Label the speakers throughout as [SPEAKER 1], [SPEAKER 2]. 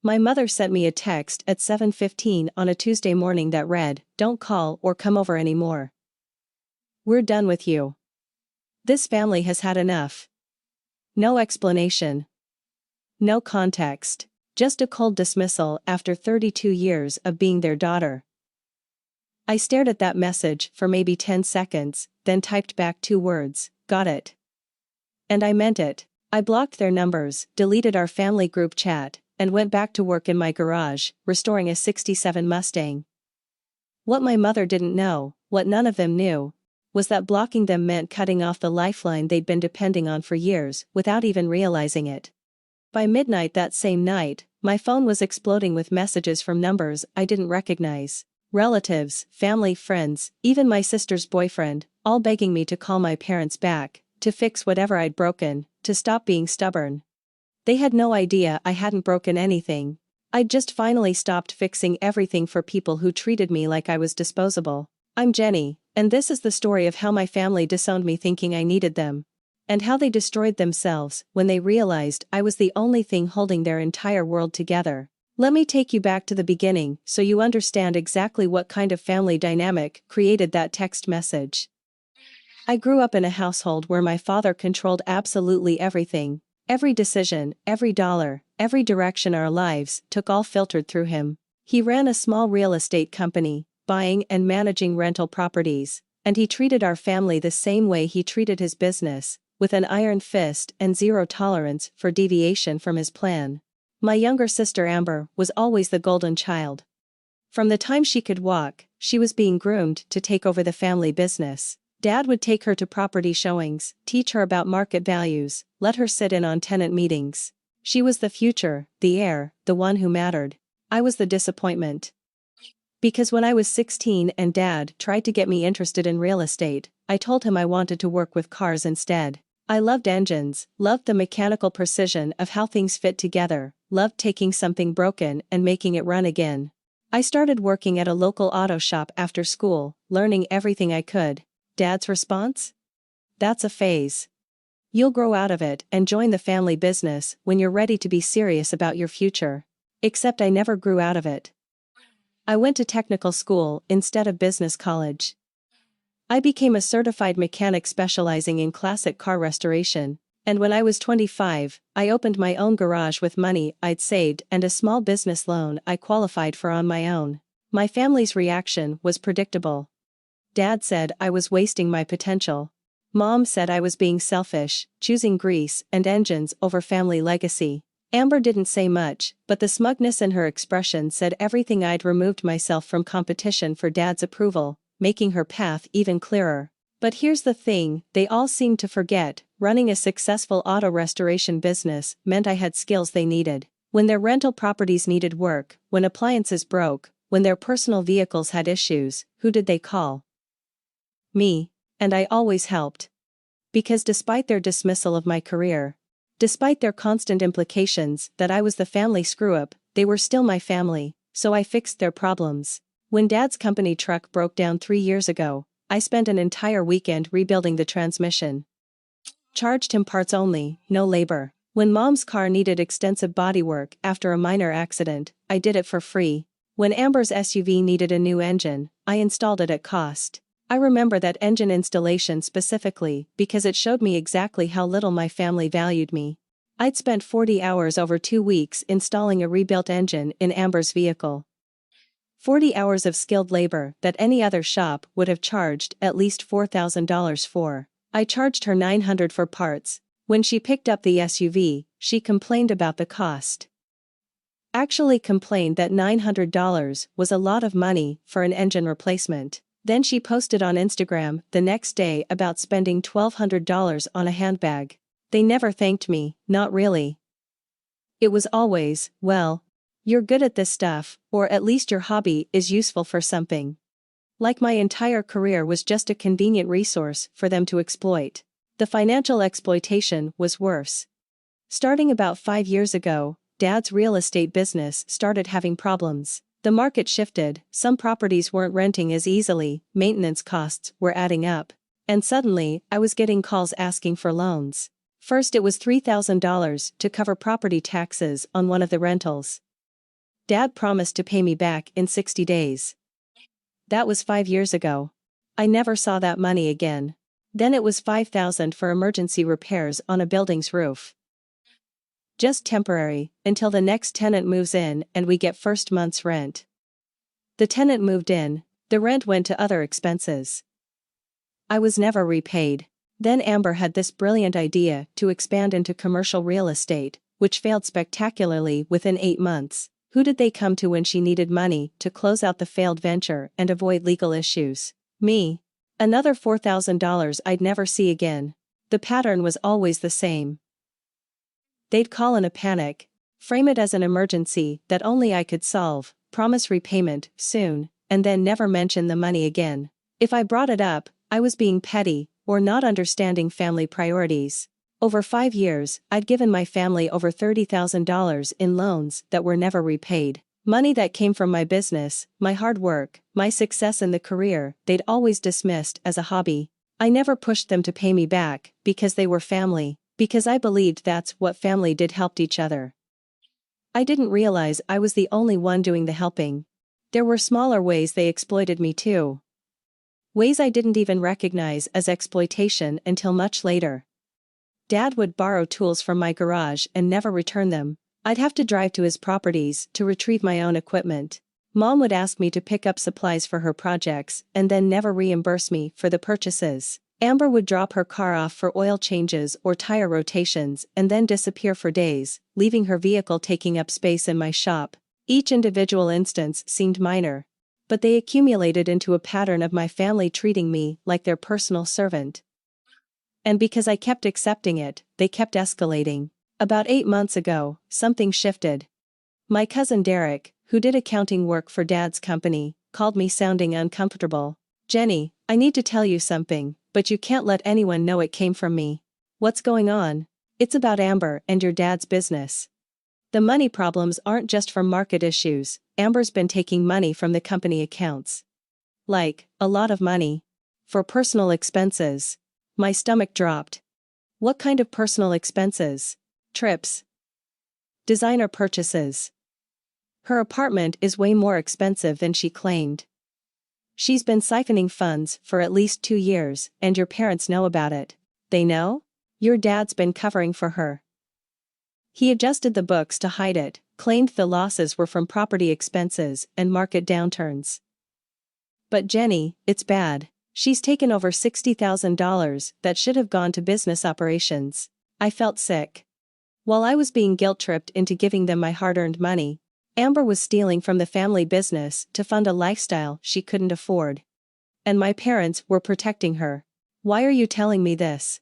[SPEAKER 1] My mother sent me a text at 7:15 on a Tuesday morning that read, "Don't call or come over anymore. We're done with you. This family has had enough." No explanation. No context. Just a cold dismissal after 32 years of being their daughter. I stared at that message for maybe 10 seconds, then typed back 2 words, "Got it." And I meant it. I blocked their numbers, deleted our family group chat, and went back to work in my garage, restoring a '67 Mustang. What my mother didn't know, what none of them knew, was that blocking them meant cutting off the lifeline they'd been depending on for years without even realizing it. By midnight that same night, my phone was exploding with messages from numbers I didn't recognize. Relatives, family, friends, even my sister's boyfriend, all begging me to call my parents back, to fix whatever I'd broken, to stop being stubborn. They had no idea I hadn't broken anything. I'd just finally stopped fixing everything for people who treated me like I was disposable. I'm Jenny, and this is the story of how my family disowned me thinking I needed them. And how they destroyed themselves when they realized I was the only thing holding their entire world together. Let me take you back to the beginning so you understand exactly what kind of family dynamic created that text message. I grew up in a household where my father controlled absolutely everything. Every decision, every dollar, every direction our lives took all filtered through him. He ran a small real estate company, buying and managing rental properties, and he treated our family the same way he treated his business, with an iron fist and zero tolerance for deviation from his plan. My younger sister Amber was always the golden child. From the time she could walk, she was being groomed to take over the family business. Dad would take her to property showings, teach her about market values, let her sit in on tenant meetings. She was the future, the heir, the one who mattered. I was the disappointment. Because when I was 16 and Dad tried to get me interested in real estate, I told him I wanted to work with cars instead. I loved engines, loved the mechanical precision of how things fit together, loved taking something broken and making it run again. I started working at a local auto shop after school, learning everything I could. Dad's response? "That's a phase. You'll grow out of it and join the family business when you're ready to be serious about your future." Except I never grew out of it. I went to technical school instead of business college. I became a certified mechanic specializing in classic car restoration, and when I was 25, I opened my own garage with money I'd saved and a small business loan I qualified for on my own. My family's reaction was predictable. Dad said I was wasting my potential. Mom said I was being selfish, choosing grease and engines over family legacy. Amber didn't say much, but the smugness in her expression said everything. I'd removed myself from competition for Dad's approval, making her path even clearer. But here's the thing, they all seemed to forget, running a successful auto restoration business meant I had skills they needed. When their rental properties needed work, when appliances broke, when their personal vehicles had issues, who did they call? Me. And I always helped. Because despite their dismissal of my career, despite their constant implications that I was the family screw-up, they were still my family, so I fixed their problems. When Dad's company truck broke down 3 years ago, I spent an entire weekend rebuilding the transmission. Charged him parts only, no labor. When Mom's car needed extensive bodywork after a minor accident, I did it for free. When Amber's SUV needed a new engine, I installed it at cost. I remember that engine installation specifically because it showed me exactly how little my family valued me. I'd spent 40 hours over 2 weeks installing a rebuilt engine in Amber's vehicle. 40 hours of skilled labor that any other shop would have charged at least $4,000 for. I charged her $900 for parts. When she picked up the SUV, she complained about the cost. Actually complained that $900 was a lot of money for an engine replacement. Then she posted on Instagram the next day about spending $1,200 on a handbag. They never thanked me, not really. It was always, "Well, you're good at this stuff, or at least your hobby is useful for something." Like my entire career was just a convenient resource for them to exploit. The financial exploitation was worse. Starting about 5 years ago, Dad's real estate business started having problems. The market shifted, some properties weren't renting as easily, maintenance costs were adding up. And suddenly, I was getting calls asking for loans. First it was $3,000 to cover property taxes on one of the rentals. Dad promised to pay me back in 60 days. That was 5 years ago. I never saw that money again. Then it was $5,000 for emergency repairs on a building's roof. Just temporary, until the next tenant moves in and we get first month's rent. The tenant moved in, the rent went to other expenses. I was never repaid. Then Amber had this brilliant idea to expand into commercial real estate, which failed spectacularly within 8 months. Who did they come to when she needed money to close out the failed venture and avoid legal issues? Me. Another $4,000 I'd never see again. The pattern was always the same. They'd call in a panic, frame it as an emergency that only I could solve, promise repayment soon, and then never mention the money again. If I brought it up, I was being petty, or not understanding family priorities. Over 5 years, I'd given my family over $30,000 in loans that were never repaid. Money that came from my business, my hard work, my success in the career they'd always dismissed as a hobby. I never pushed them to pay me back, because they were family, because I believed that's what family did, helped each other. I didn't realize I was the only one doing the helping. There were smaller ways they exploited me too. Ways I didn't even recognize as exploitation until much later. Dad would borrow tools from my garage and never return them. I'd have to drive to his properties to retrieve my own equipment. Mom would ask me to pick up supplies for her projects and then never reimburse me for the purchases. Amber would drop her car off for oil changes or tire rotations and then disappear for days, leaving her vehicle taking up space in my shop. Each individual instance seemed minor, but they accumulated into a pattern of my family treating me like their personal servant. And because I kept accepting it, they kept escalating. About 8 months ago, something shifted. My cousin Derek, who did accounting work for Dad's company, called me sounding uncomfortable. "Jenny, I need to tell you something, but you can't let anyone know it came from me." "What's going on?" "It's about Amber and your dad's business. The money problems aren't just from market issues. Amber's been taking money from the company accounts. Like, a lot of money. For personal expenses." My stomach dropped. "What kind of personal expenses?" "Trips. Designer purchases. Her apartment is way more expensive than she claimed. She's been siphoning funds for at least 2 years, and your parents know about it." "They know?" "Your dad's been covering for her. He adjusted the books to hide it, claimed the losses were from property expenses and market downturns." "But Jenny, it's bad. She's taken over $60,000 that should have gone to business operations." I felt sick. While I was being guilt-tripped into giving them my hard-earned money, Amber was stealing from the family business to fund a lifestyle she couldn't afford. And my parents were protecting her. "Why are you telling me this?"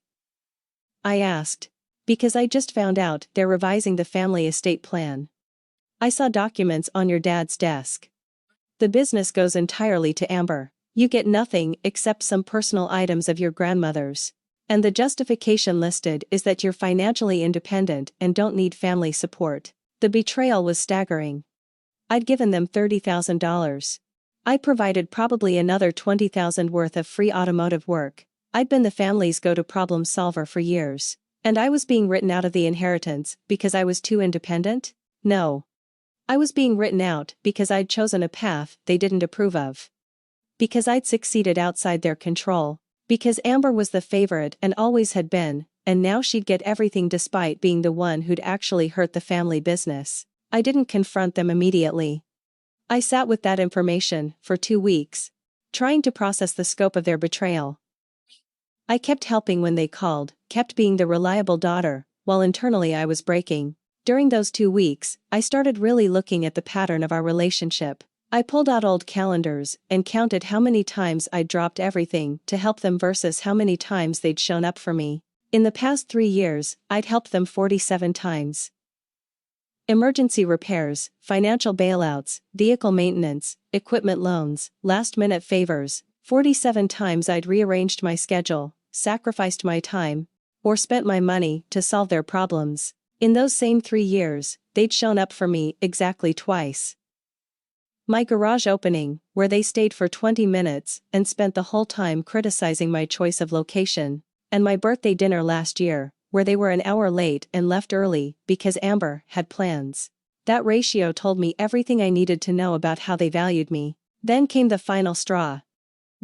[SPEAKER 1] I asked. "Because I just found out they're revising the family estate plan. I saw documents on your dad's desk. The business goes entirely to Amber. You get nothing except some personal items of your grandmother's. And the justification listed is that you're financially independent and don't need family support." The betrayal was staggering. I'd given them $30,000. I provided probably another $20,000 worth of free automotive work. I'd been the family's go-to problem solver for years. And I was being written out of the inheritance because I was too independent? No. I was being written out because I'd chosen a path they didn't approve of. Because I'd succeeded outside their control. Because Amber was the favorite and always had been, and now she'd get everything despite being the one who'd actually hurt the family business. I didn't confront them immediately. I sat with that information for 2 weeks, trying to process the scope of their betrayal. I kept helping when they called, kept being the reliable daughter, while internally I was breaking. During those 2 weeks, I started really looking at the pattern of our relationship. I pulled out old calendars and counted how many times I'd dropped everything to help them versus how many times they'd shown up for me. In the past 3 years, I'd helped them 47 times. Emergency repairs, financial bailouts, vehicle maintenance, equipment loans, last-minute favors. 47 times I'd rearranged my schedule, sacrificed my time, or spent my money to solve their problems. In those same 3 years, they'd shown up for me exactly twice. My garage opening, where they stayed for 20 minutes and spent the whole time criticizing my choice of location, and my birthday dinner last year, where they were an hour late and left early because Amber had plans. That ratio told me everything I needed to know about how they valued me. Then came the final straw.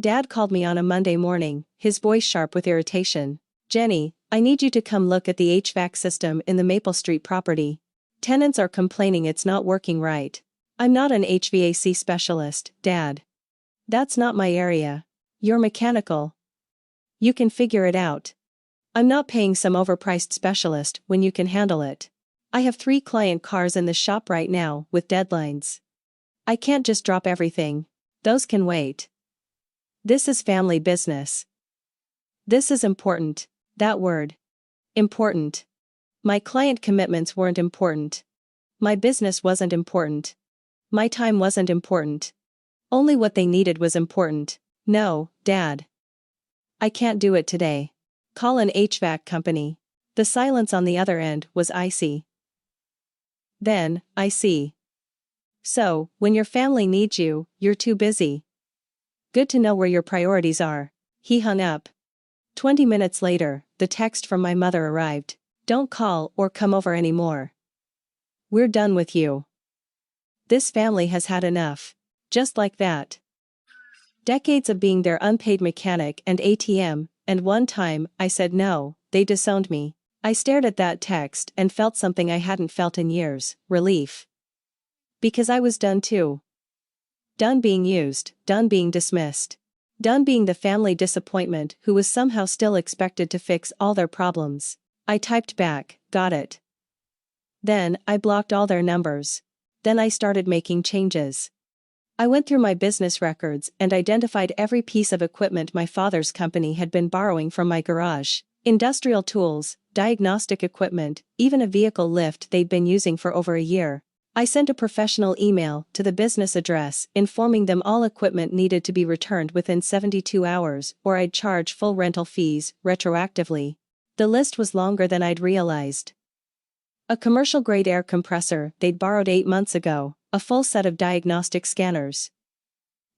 [SPEAKER 1] Dad called me on a Monday morning, his voice sharp with irritation. "Jenny, I need you to come look at the HVAC system in the Maple Street property. Tenants are complaining it's not working right." "I'm not an HVAC specialist, Dad. That's not my area. You're mechanical. You can figure it out. I'm not paying some overpriced specialist when you can handle it. I have 3 client cars in the shop right now with deadlines. I can't just drop everything. Those can wait. This is family business. This is important." That word. Important. My client commitments weren't important. My business wasn't important. My time wasn't important. Only what they needed was important. "No, Dad. I can't do it today. Call an HVAC company." The silence on the other end was icy. Then, "I see. So, when your family needs you, you're too busy. Good to know where your priorities are." He hung up. 20 minutes later, the text from my mother arrived. "Don't call or come over anymore. We're done with you. This family has had enough." Just like that. Decades of being their unpaid mechanic and ATM, and one time, I said no, they disowned me. I stared at that text and felt something I hadn't felt in years: relief. Because I was done too. Done being used, done being dismissed. Done being the family disappointment who was somehow still expected to fix all their problems. I typed back, "Got it." Then, I blocked all their numbers. Then I started making changes. I went through my business records and identified every piece of equipment my father's company had been borrowing from my garage: industrial tools, diagnostic equipment, even a vehicle lift they'd been using for over a year. I sent a professional email to the business address informing them all equipment needed to be returned within 72 hours or I'd charge full rental fees retroactively. The list was longer than I'd realized. A commercial-grade air compressor they'd borrowed 8 months ago, a full set of diagnostic scanners,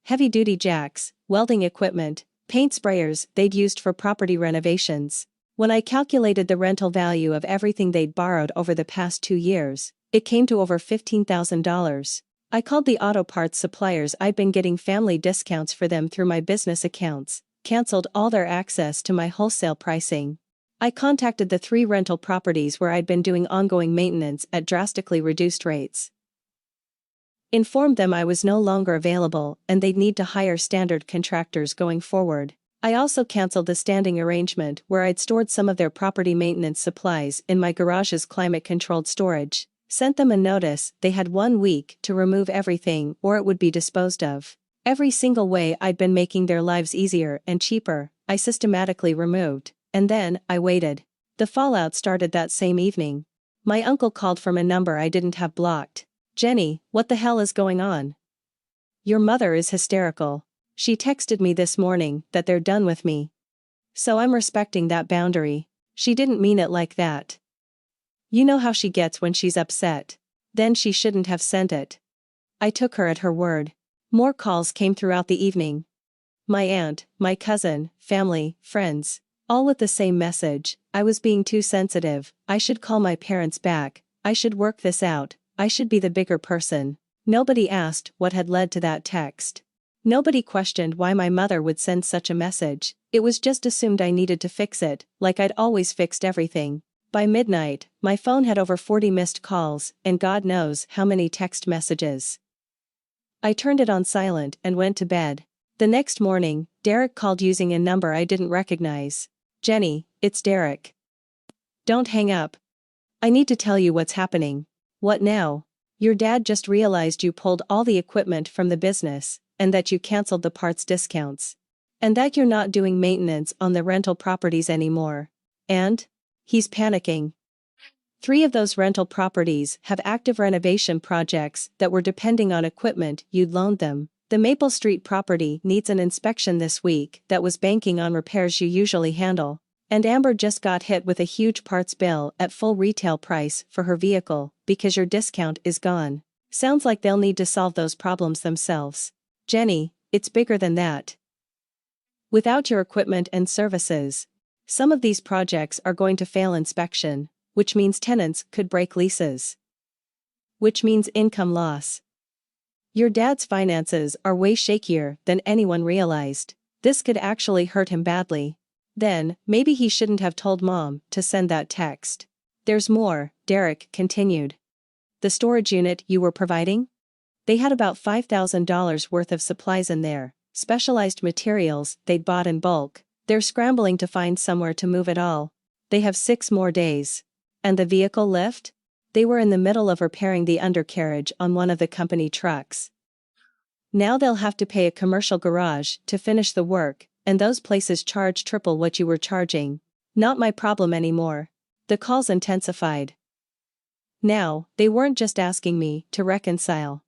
[SPEAKER 1] heavy-duty jacks, welding equipment, paint sprayers they'd used for property renovations. When I calculated the rental value of everything they'd borrowed over the past 2 years, it came to over $15,000. I called the auto parts suppliers I'd been getting family discounts for them through my business accounts, canceled all their access to my wholesale pricing. I contacted the 3 rental properties where I'd been doing ongoing maintenance at drastically reduced rates. Informed them I was no longer available and they'd need to hire standard contractors going forward. I also canceled the standing arrangement where I'd stored some of their property maintenance supplies in my garage's climate-controlled storage. Sent them a notice they had 1 week to remove everything or it would be disposed of. Every single way I'd been making their lives easier and cheaper, I systematically removed. And then, I waited. The fallout started that same evening. My uncle called from a number I didn't have blocked. "Jenny, what the hell is going on? Your mother is hysterical. She texted me this morning that they're done with me. So I'm respecting that boundary. She didn't mean it like that. You know how she gets when she's upset. Then she shouldn't have sent it." I took her at her word. More calls came throughout the evening. My aunt, my cousin, family, friends, all with the same message: I was being too sensitive, I should call my parents back, I should work this out, I should be the bigger person. Nobody asked what had led to that text. Nobody questioned why my mother would send such a message. It was just assumed I needed to fix it, like I'd always fixed everything. By midnight, my phone had over 40 missed calls, and God knows how many text messages. I turned it on silent and went to bed. The next morning, Derek called using a number I didn't recognize. "Jenny, it's Derek. Don't hang up. I need to tell you what's happening." "What now?" "Your dad just realized you pulled all the equipment from the business, and that you canceled the parts discounts. And that you're not doing maintenance on the rental properties anymore. And he's panicking. 3 of those rental properties have active renovation projects that were depending on equipment you'd loaned them. The Maple Street property needs an inspection this week that was banking on repairs you usually handle. And Amber just got hit with a huge parts bill at full retail price for her vehicle because your discount is gone. Sounds like they'll need to solve those problems themselves. Jenny, it's bigger than that. Without your equipment and services, some of these projects are going to fail inspection, which means tenants could break leases. which means income loss. Your dad's finances are way shakier than anyone realized. This could actually hurt him badly. Then, maybe he shouldn't have told Mom to send that text. There's more, Derek continued. The storage unit you were providing? They had about $5,000 worth of supplies in there, specialized materials they'd bought in bulk. They're scrambling to find somewhere to move it all. They have 6 more days. And the vehicle lift? They were in the middle of repairing the undercarriage on one of the company trucks. Now they'll have to pay a commercial garage to finish the work, and those places charge triple what you were charging. Not my problem anymore. The calls intensified. Now, they weren't just asking me to reconcile.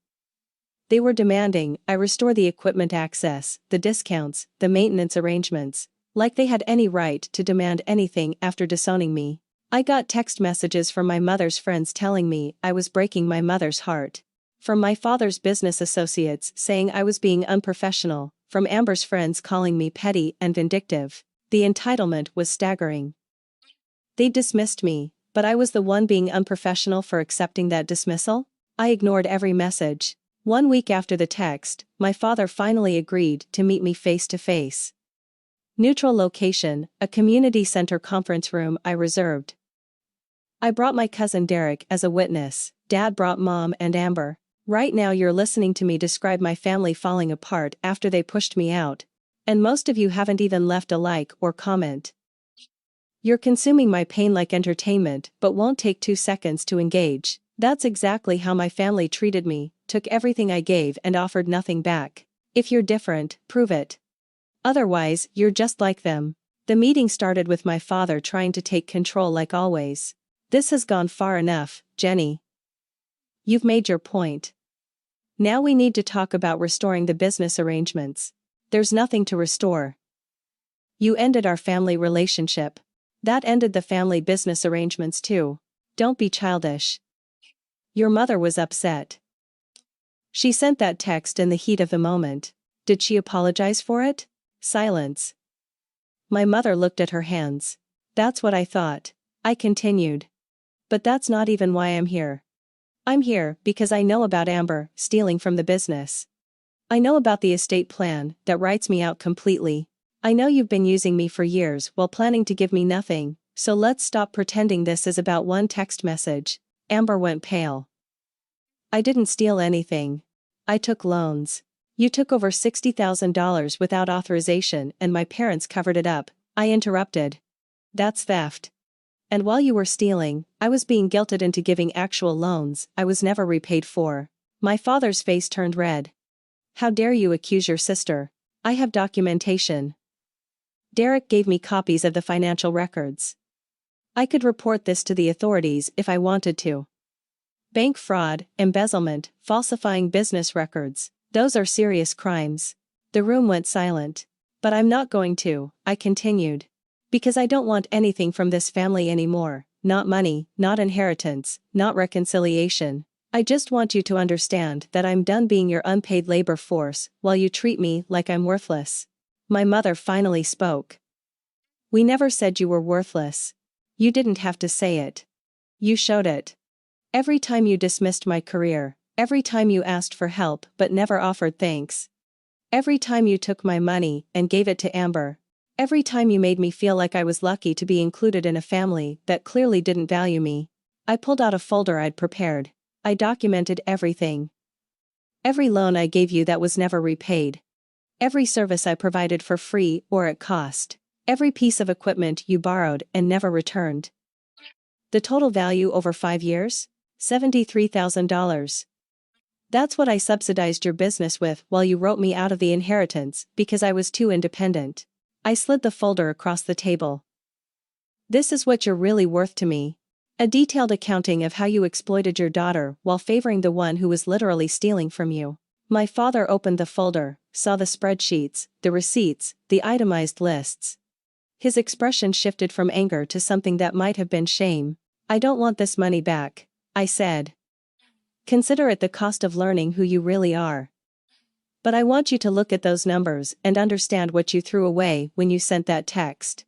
[SPEAKER 1] They were demanding I restore the equipment access, the discounts, the maintenance arrangements, like they had any right to demand anything after disowning me. I got text messages from my mother's friends telling me I was breaking my mother's heart. From my father's business associates saying I was being unprofessional, from Amber's friends calling me petty and vindictive. The entitlement was staggering. They dismissed me, but I was the one being unprofessional for accepting that dismissal? I ignored every message. 1 week after the text, my father finally agreed to meet me face to face. Neutral location, a community center conference room I reserved. I brought my cousin Derek as a witness. Dad brought Mom and Amber. Right now you're listening to me describe my family falling apart after they pushed me out. And most of you haven't even left a like or comment. You're consuming my pain like entertainment but won't take 2 seconds to engage. That's exactly how my family treated me, took everything I gave and offered nothing back. If you're different, prove it. Otherwise, you're just like them. The meeting started with my father trying to take control like always. This has gone far enough, Jenny. You've made your point. Now we need to talk about restoring the business arrangements. There's nothing to restore. You ended our family relationship. That ended the family business arrangements too. Don't be childish. Your mother was upset. She sent that text in the heat of the moment. Did she apologize for it? Silence. My mother looked at her hands. That's what I thought. I continued. But that's not even why I'm here. I'm here because I know about Amber stealing from the business. I know about the estate plan that writes me out completely. I know you've been using me for years while planning to give me nothing, so let's stop pretending this is about one text message. Amber went pale. I didn't steal anything. I took loans. You took over $60,000 without authorization and my parents covered it up. I interrupted. That's theft. And while you were stealing, I was being guilted into giving actual loans I was never repaid for. My father's face turned red. How dare you accuse your sister? I have documentation. Derek gave me copies of the financial records. I could report this to the authorities if I wanted to. Bank fraud, embezzlement, falsifying business records, those are serious crimes. The room went silent. But I'm not going to, I continued. Because I don't want anything from this family anymore, not money, not inheritance, not reconciliation. I just want you to understand that I'm done being your unpaid labor force while you treat me like I'm worthless. My mother finally spoke. We never said you were worthless. You didn't have to say it. You showed it. Every time you dismissed my career, every time you asked for help but never offered thanks. Every time you took my money and gave it to Amber. Every time you made me feel like I was lucky to be included in a family that clearly didn't value me. I pulled out a folder I'd prepared. I documented everything. Every loan I gave you that was never repaid. Every service I provided for free or at cost. Every piece of equipment you borrowed and never returned. The total value over 5 years? $73,000. That's what I subsidized your business with while you wrote me out of the inheritance because I was too independent. I slid the folder across the table. This is what you're really worth to me. A detailed accounting of how you exploited your daughter while favoring the one who was literally stealing from you. My father opened the folder, saw the spreadsheets, the receipts, the itemized lists. His expression shifted from anger to something that might have been shame. I don't want this money back, I said. Consider it the cost of learning who you really are. But I want you to look at those numbers and understand what you threw away when you sent that text.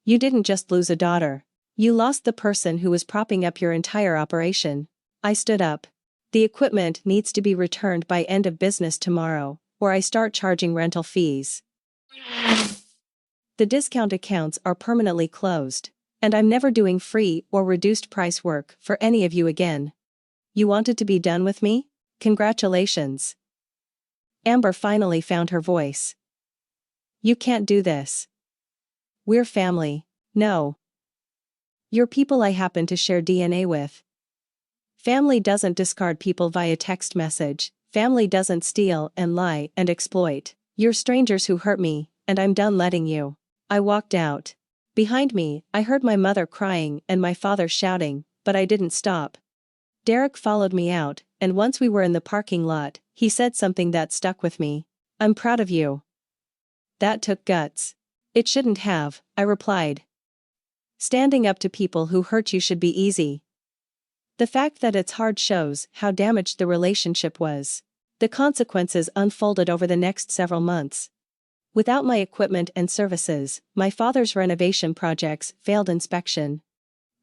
[SPEAKER 1] You didn't just lose a daughter. You lost the person who was propping up your entire operation. I stood up. The equipment needs to be returned by end of business tomorrow, or I start charging rental fees. The discount accounts are permanently closed, and I'm never doing free or reduced price work for any of you again. You wanted to be done with me? Congratulations. Amber finally found her voice. You can't do this. We're family. No. You're people I happen to share DNA with. Family doesn't discard people via text message. Family doesn't steal and lie and exploit. You're strangers who hurt me, and I'm done letting you. I walked out. Behind me, I heard my mother crying and my father shouting, but I didn't stop. Derek followed me out, and once we were in the parking lot, he said something that stuck with me. I'm proud of you. That took guts. It shouldn't have, I replied. Standing up to people who hurt you should be easy. The fact that it's hard shows how damaged the relationship was. The consequences unfolded over the next several months. Without my equipment and services, my father's renovation projects failed inspection.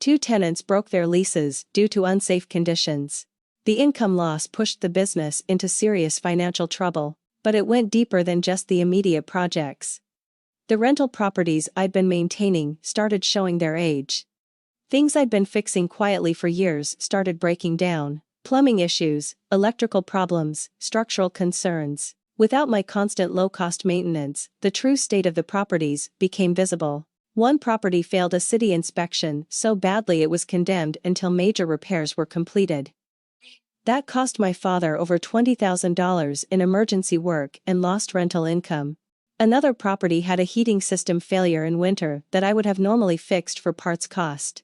[SPEAKER 1] 2 tenants broke their leases due to unsafe conditions. The income loss pushed the business into serious financial trouble, but it went deeper than just the immediate projects. The rental properties I'd been maintaining started showing their age. Things I'd been fixing quietly for years started breaking down. Plumbing issues, electrical problems, structural concerns. Without my constant low-cost maintenance, the true state of the properties became visible. One property failed a city inspection so badly it was condemned until major repairs were completed. That cost my father over $20,000 in emergency work and lost rental income. Another property had a heating system failure in winter that I would have normally fixed for parts cost.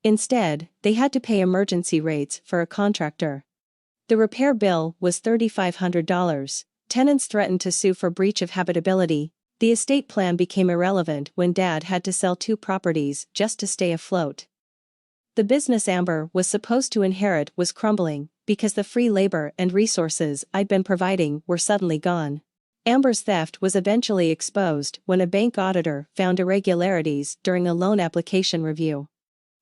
[SPEAKER 1] Instead, they had to pay emergency rates for a contractor. The repair bill was $3,500. Tenants threatened to sue for breach of habitability. The estate plan became irrelevant when Dad had to sell 2 properties just to stay afloat. The business Amber was supposed to inherit was crumbling because the free labor and resources I'd been providing were suddenly gone. Amber's theft was eventually exposed when a bank auditor found irregularities during a loan application review.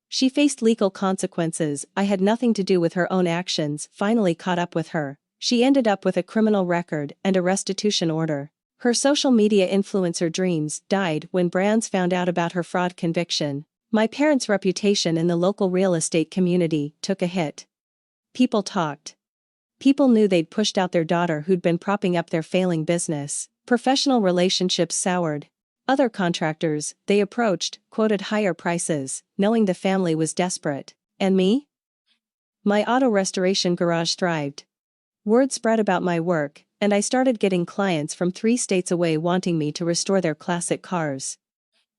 [SPEAKER 1] She faced legal consequences. I had nothing to do with her own actions finally caught up with her. She ended up with a criminal record and a restitution order. Her social media influencer dreams died when brands found out about her fraud conviction. My parents' reputation in the local real estate community took a hit. People talked. People knew they'd pushed out their daughter who'd been propping up their failing business. Professional relationships soured. Other contractors they approached quoted higher prices, knowing the family was desperate. And me? My auto restoration garage thrived. Word spread about my work, and I started getting clients from 3 states away wanting me to restore their classic cars.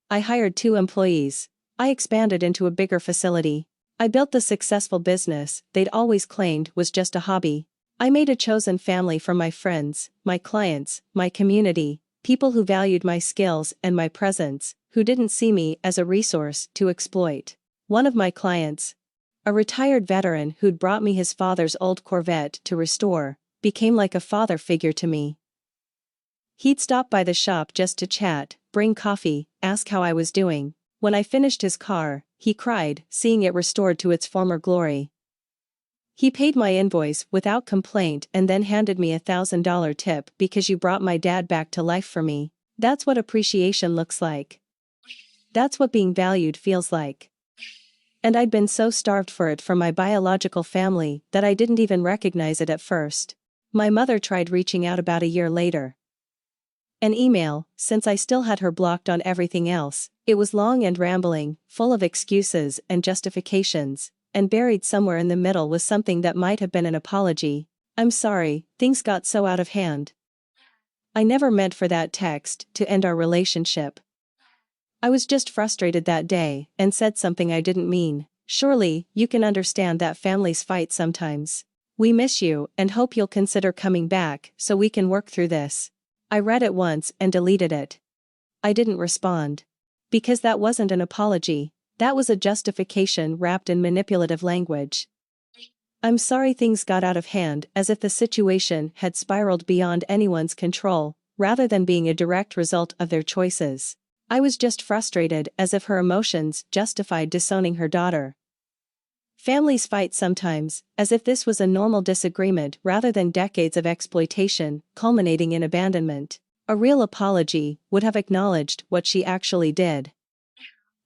[SPEAKER 1] I hired 2 employees. I expanded into a bigger facility. I built the successful business they'd always claimed was just a hobby. I made a chosen family from my friends, my clients, my community, people who valued my skills and my presence, who didn't see me as a resource to exploit. One of my clients, a retired veteran who'd brought me his father's old Corvette to restore, became like a father figure to me. He'd stop by the shop just to chat, bring coffee, ask how I was doing. When I finished his car, he cried, seeing it restored to its former glory. He paid my invoice without complaint and then handed me $1,000 tip because you brought my dad back to life for me. That's what appreciation looks like. That's what being valued feels like. And I'd been so starved for it from my biological family that I didn't even recognize it at first. My mother tried reaching out about a year later. An email, since I still had her blocked on everything else. It was long and rambling, full of excuses and justifications, and buried somewhere in the middle was something that might have been an apology. I'm sorry, things got so out of hand. I never meant for that text to end our relationship. I was just frustrated that day and said something I didn't mean. Surely, you can understand that families fight sometimes. We miss you and hope you'll consider coming back so we can work through this. I read it once and deleted it. I didn't respond. Because that wasn't an apology, that was a justification wrapped in manipulative language. I'm sorry things got out of hand, as if the situation had spiraled beyond anyone's control, rather than being a direct result of their choices. I was just frustrated, as if her emotions justified disowning her daughter. Families fight sometimes, as if this was a normal disagreement rather than decades of exploitation, culminating in abandonment. A real apology would have acknowledged what she actually did.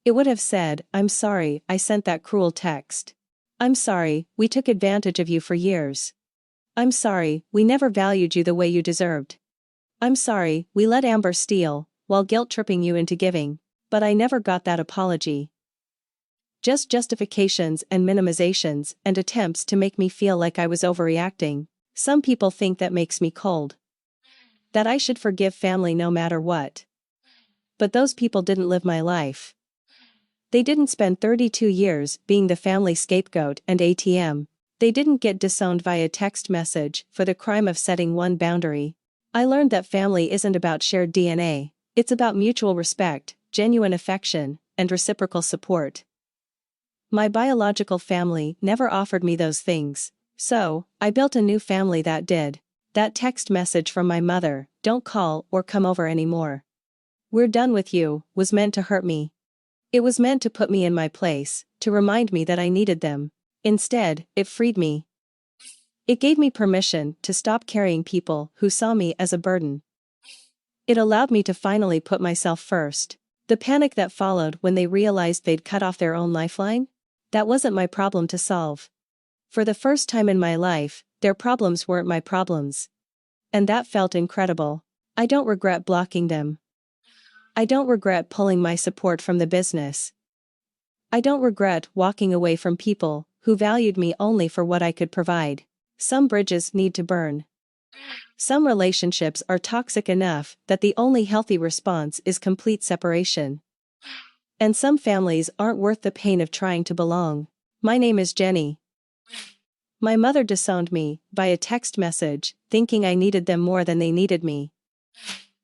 [SPEAKER 1] It would have said, "I'm sorry, I sent that cruel text. I'm sorry, we took advantage of you for years. I'm sorry, we never valued you the way you deserved. I'm sorry, we let Amber steal, while guilt-tripping you into giving, but I never got that apology." Just justifications and minimizations and attempts to make me feel like I was overreacting. Some people think that makes me cold. That I should forgive family no matter what. But those people didn't live my life. They didn't spend 32 years being the family scapegoat and ATM. They didn't get disowned via text message for the crime of setting one boundary. I learned that family isn't about shared DNA, it's about mutual respect, genuine affection, and reciprocal support. My biological family never offered me those things, so I built a new family that did. That text message from my mother, "Don't call or come over anymore. We're done with you," was meant to hurt me. It was meant to put me in my place, to remind me that I needed them. Instead, it freed me. It gave me permission to stop carrying people who saw me as a burden. It allowed me to finally put myself first. The panic that followed when they realized they'd cut off their own lifeline? That wasn't my problem to solve. For the first time in my life, their problems weren't my problems. And that felt incredible. I don't regret blocking them. I don't regret pulling my support from the business. I don't regret walking away from people who valued me only for what I could provide. Some bridges need to burn. Some relationships are toxic enough that the only healthy response is complete separation. And some families aren't worth the pain of trying to belong. My name is Jenny. My mother disowned me by a text message, thinking I needed them more than they needed me.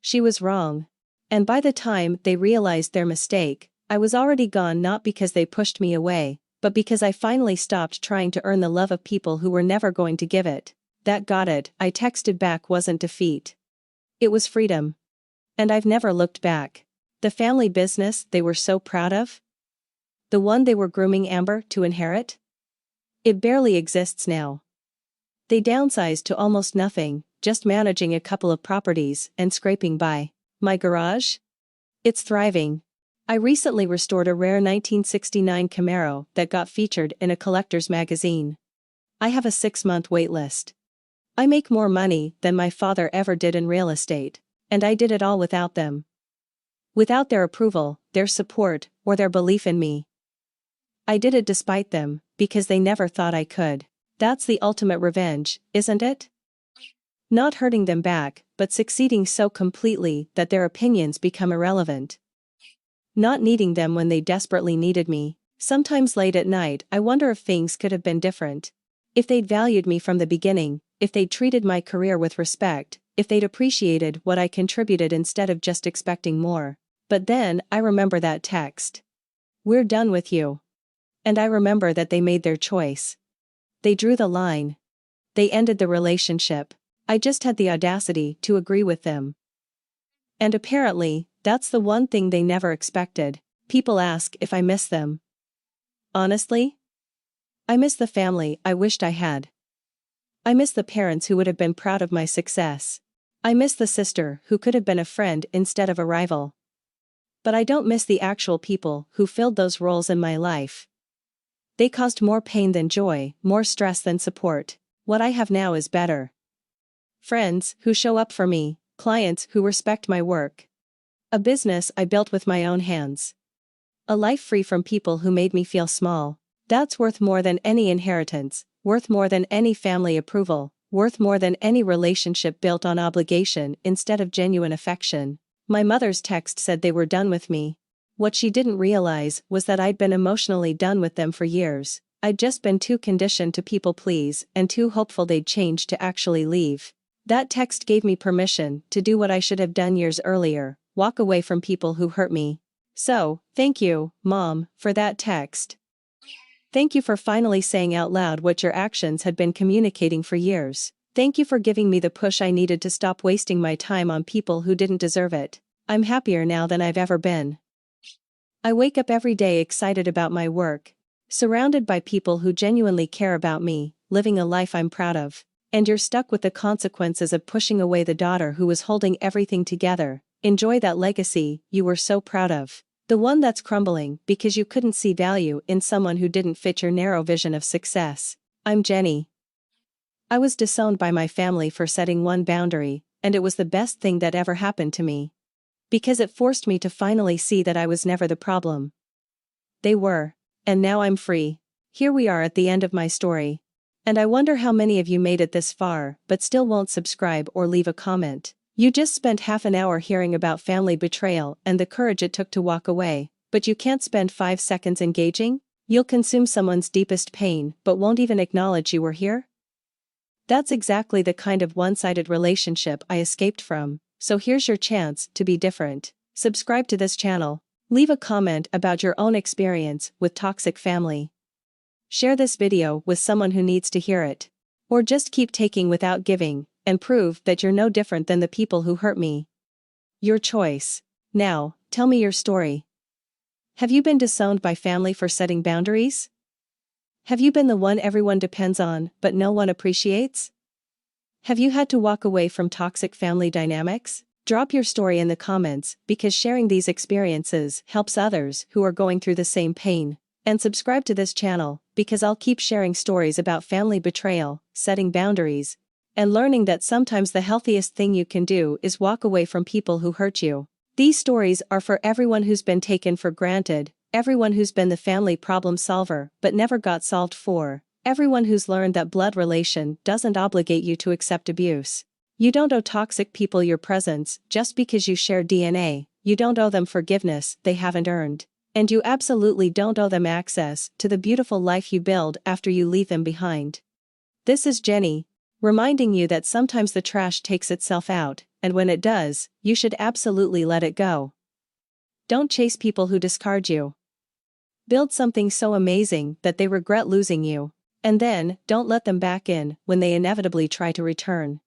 [SPEAKER 1] She was wrong. And by the time they realized their mistake, I was already gone, not because they pushed me away, but because I finally stopped trying to earn the love of people who were never going to give it. That "got it," I texted back wasn't defeat. It was freedom. And I've never looked back. The family business they were so proud of? The one they were grooming Amber to inherit? It barely exists now. They downsized to almost nothing, just managing a couple of properties and scraping by. My garage? It's thriving. I recently restored a rare 1969 Camaro that got featured in a collector's magazine. I have a 6-month wait list. I make more money than my father ever did in real estate, and I did it all without them. Without their approval, their support, or their belief in me. I did it despite them, because they never thought I could. That's the ultimate revenge, isn't it? Not hurting them back, but succeeding so completely that their opinions become irrelevant. Not needing them when they desperately needed me. Sometimes late at night I wonder if things could have been different. If they'd valued me from the beginning, if they'd treated my career with respect, if they'd appreciated what I contributed instead of just expecting more. But then, I remember that text. "We're done with you." And I remember that they made their choice. They drew the line. They ended the relationship. I just had the audacity to agree with them. And apparently, that's the one thing they never expected. People ask if I miss them. Honestly? I miss the family I wished I had. I miss the parents who would have been proud of my success. I miss the sister who could have been a friend instead of a rival. But I don't miss the actual people who filled those roles in my life. They caused more pain than joy, more stress than support. What I have now is better. Friends who show up for me, clients who respect my work. A business I built with my own hands. A life free from people who made me feel small. That's worth more than any inheritance, worth more than any family approval, worth more than any relationship built on obligation instead of genuine affection. My mother's text said they were done with me. What she didn't realize was that I'd been emotionally done with them for years. I'd just been too conditioned to people please and too hopeful they'd change to actually leave. That text gave me permission to do what I should have done years earlier, walk away from people who hurt me. So, thank you, Mom, for that text. Thank you for finally saying out loud what your actions had been communicating for years. Thank you for giving me the push I needed to stop wasting my time on people who didn't deserve it. I'm happier now than I've ever been. I wake up every day excited about my work. Surrounded by people who genuinely care about me, living a life I'm proud of. And you're stuck with the consequences of pushing away the daughter who was holding everything together. Enjoy that legacy you were so proud of. The one that's crumbling because you couldn't see value in someone who didn't fit your narrow vision of success. I'm Jenny. I was disowned by my family for setting one boundary, and it was the best thing that ever happened to me. Because it forced me to finally see that I was never the problem. They were. And now I'm free. Here we are at the end of my story. And I wonder how many of you made it this far, but still won't subscribe or leave a comment. You just spent half an hour hearing about family betrayal and the courage it took to walk away, but you can't spend 5 seconds engaging? You'll consume someone's deepest pain but won't even acknowledge you were here? That's exactly the kind of one-sided relationship I escaped from, so here's your chance to be different. Subscribe to this channel. Leave a comment about your own experience with toxic family. Share this video with someone who needs to hear it. Or just keep taking without giving, and prove that you're no different than the people who hurt me. Your choice. Now, tell me your story. Have you been disowned by family for setting boundaries? Have you been the one everyone depends on but no one appreciates? Have you had to walk away from toxic family dynamics? Drop your story in the comments because sharing these experiences helps others who are going through the same pain. And subscribe to this channel because I'll keep sharing stories about family betrayal, setting boundaries, and learning that sometimes the healthiest thing you can do is walk away from people who hurt you. These stories are for everyone who's been taken for granted, everyone who's been the family problem solver but never got solved for, everyone who's learned that blood relation doesn't obligate you to accept abuse. You don't owe toxic people your presence just because you share DNA, you don't owe them forgiveness they haven't earned. And you absolutely don't owe them access to the beautiful life you build after you leave them behind. This is Jenny, reminding you that sometimes the trash takes itself out, and when it does, you should absolutely let it go. Don't chase people who discard you. Build something so amazing that they regret losing you, and then don't let them back in when they inevitably try to return.